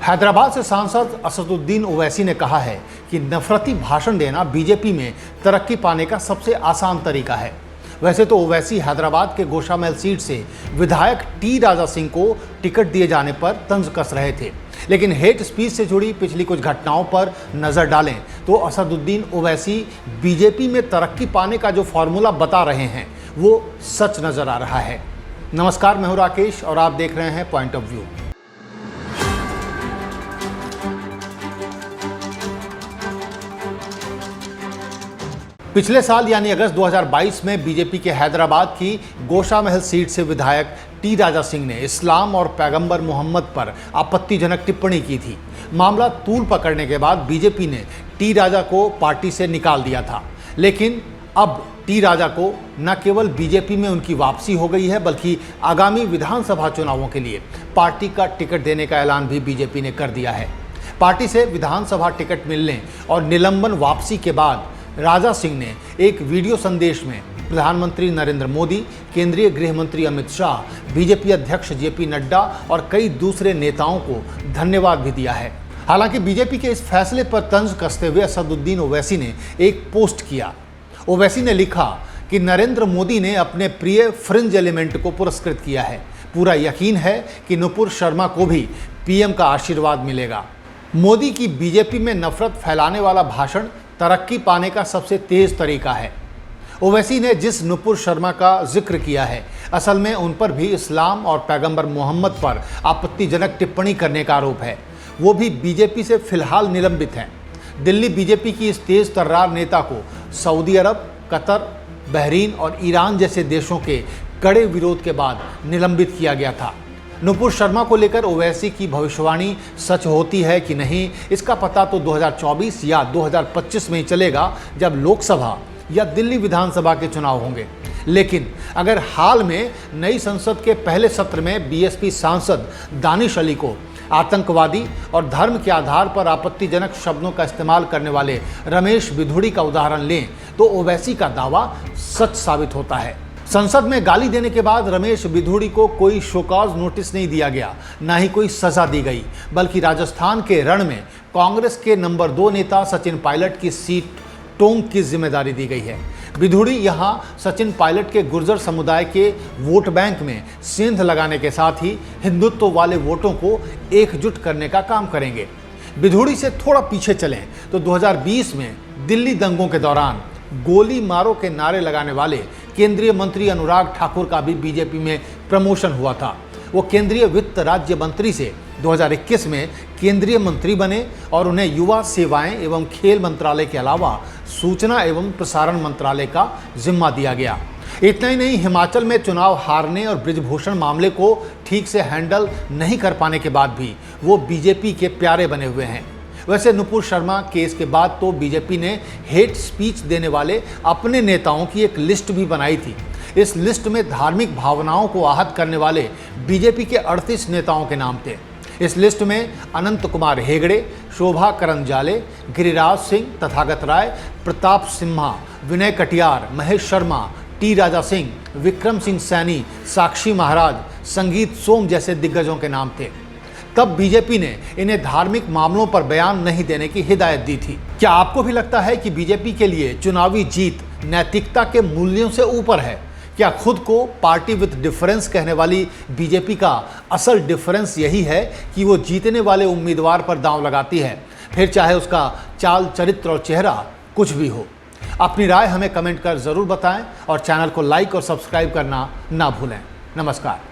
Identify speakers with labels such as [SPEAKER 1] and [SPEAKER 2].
[SPEAKER 1] हैदराबाद से सांसद असदुद्दीन ओवैसी ने कहा है कि नफरती भाषण देना बीजेपी में तरक्की पाने का सबसे आसान तरीका है। वैसे तो ओवैसी हैदराबाद के गोशामहल सीट से विधायक टी राजा सिंह को टिकट दिए जाने पर तंज कस रहे थे, लेकिन हेट स्पीच से जुड़ी पिछली कुछ घटनाओं पर नज़र डालें तो असदुद्दीन ओवैसी बीजेपी में तरक्की पाने का जो फॉर्मूला बता रहे हैं वो सच नज़र आ रहा है। नमस्कार, मैं हूं राकेश और आप देख रहे हैं पॉइंट ऑफ व्यू। पिछले साल यानी अगस्त 2022 में बीजेपी के हैदराबाद की गोशामहल सीट से विधायक टी राजा सिंह ने इस्लाम और पैगंबर मोहम्मद पर आपत्तिजनक टिप्पणी की थी। मामला तूल पकड़ने के बाद बीजेपी ने टी राजा को पार्टी से निकाल दिया था, लेकिन अब टी राजा को न केवल बीजेपी में उनकी वापसी हो गई है, बल्कि आगामी विधानसभा चुनावों के लिए पार्टी का टिकट देने का ऐलान भी बीजेपी ने कर दिया है। पार्टी से विधानसभा टिकट मिलने और निलंबन वापसी के बाद राजा सिंह ने एक वीडियो संदेश में प्रधानमंत्री नरेंद्र मोदी, केंद्रीय गृह मंत्री अमित शाह, बीजेपी अध्यक्ष जेपी नड्डा और कई दूसरे नेताओं को धन्यवाद भी दिया है। हालांकि बीजेपी के इस फैसले पर तंज कसते हुए असदुद्दीन ओवैसी ने एक पोस्ट किया। ओवैसी ने लिखा कि नरेंद्र मोदी ने अपने प्रिय फ्रिंज एलिमेंट को पुरस्कृत किया है। पूरा यकीन है कि नुपुर शर्मा को भी पीएम का आशीर्वाद मिलेगा। मोदी की बीजेपी में नफरत फैलाने वाला भाषण तरक्की पाने का सबसे तेज तरीका है। ओवैसी ने जिस नुपुर शर्मा का जिक्र किया है, असल में उन पर भी इस्लाम और पैगंबर मोहम्मद पर आपत्तिजनक टिप्पणी करने का आरोप है। वो भी बीजेपी से फिलहाल निलंबित हैं। दिल्ली बीजेपी की इस तेज तर्रार नेता को सऊदी अरब, कतर, बहरीन और ईरान जैसे देशों के कड़े विरोध के बाद निलंबित किया गया था। नुपुर शर्मा को लेकर ओवैसी की भविष्यवाणी सच होती है कि नहीं, इसका पता तो 2024 या 2025 में ही चलेगा, जब लोकसभा या दिल्ली विधानसभा के चुनाव होंगे। लेकिन अगर हाल में नई संसद के पहले सत्र में बीएसपी सांसद दानिश अली को आतंकवादी और धर्म के आधार पर आपत्तिजनक शब्दों का इस्तेमाल करने वाले रमेश बिधूड़ी का उदाहरण लें तो ओवैसी का दावा सच साबित होता है। संसद में गाली देने के बाद रमेश बिधूड़ी को कोई शोकॉज नोटिस नहीं दिया गया, ना ही कोई सजा दी गई, बल्कि राजस्थान के रण में कांग्रेस के नंबर 2 नेता सचिन पायलट की सीट टोंक की जिम्मेदारी दी गई है। बिधूड़ी यहां सचिन पायलट के गुर्जर समुदाय के वोट बैंक में सेंध लगाने के साथ ही हिंदुत्व वाले वोटों को एकजुट करने का काम करेंगे। बिधूड़ी से थोड़ा पीछे चलें तो 2020 में दिल्ली दंगों के दौरान गोली मारो के नारे लगाने वाले केंद्रीय मंत्री अनुराग ठाकुर का भी बीजेपी में प्रमोशन हुआ था। वो केंद्रीय वित्त राज्य मंत्री से 2021 में केंद्रीय मंत्री बने और उन्हें युवा सेवाएं एवं खेल मंत्रालय के अलावा सूचना एवं प्रसारण मंत्रालय का जिम्मा दिया गया। इतना ही नहीं, हिमाचल में चुनाव हारने और बृजभूषण मामले को ठीक से हैंडल नहीं कर पाने के बाद भी वो बीजेपी के प्यारे बने हुए हैं। वैसे नुपुर शर्मा केस के बाद तो बीजेपी ने हेट स्पीच देने वाले अपने नेताओं की एक लिस्ट भी बनाई थी। इस लिस्ट में धार्मिक भावनाओं को आहत करने वाले बीजेपी के 38 नेताओं के नाम थे। इस लिस्ट में अनंत कुमार हेगड़े, शोभा करंजाले, गिरिराज सिंह, तथागत राय, प्रताप सिम्हा, विनय कटियार, महेश शर्मा, टी राजा सिंह, विक्रम सिंह सैनी, साक्षी महाराज, संगीत सोम जैसे दिग्गजों के नाम थे। तब बीजेपी ने इन्हें धार्मिक मामलों पर बयान नहीं देने की हिदायत दी थी। क्या आपको भी लगता है कि बीजेपी के लिए चुनावी जीत नैतिकता के मूल्यों से ऊपर है? क्या खुद को पार्टी विद डिफरेंस कहने वाली बीजेपी का असल डिफरेंस यही है कि वो जीतने वाले उम्मीदवार पर दांव लगाती है, फिर चाहे उसका चाल, चरित्र और चेहरा कुछ भी हो? अपनी राय हमें कमेंट कर ज़रूर बताएं और चैनल को लाइक और सब्सक्राइब करना ना भूलें। नमस्कार।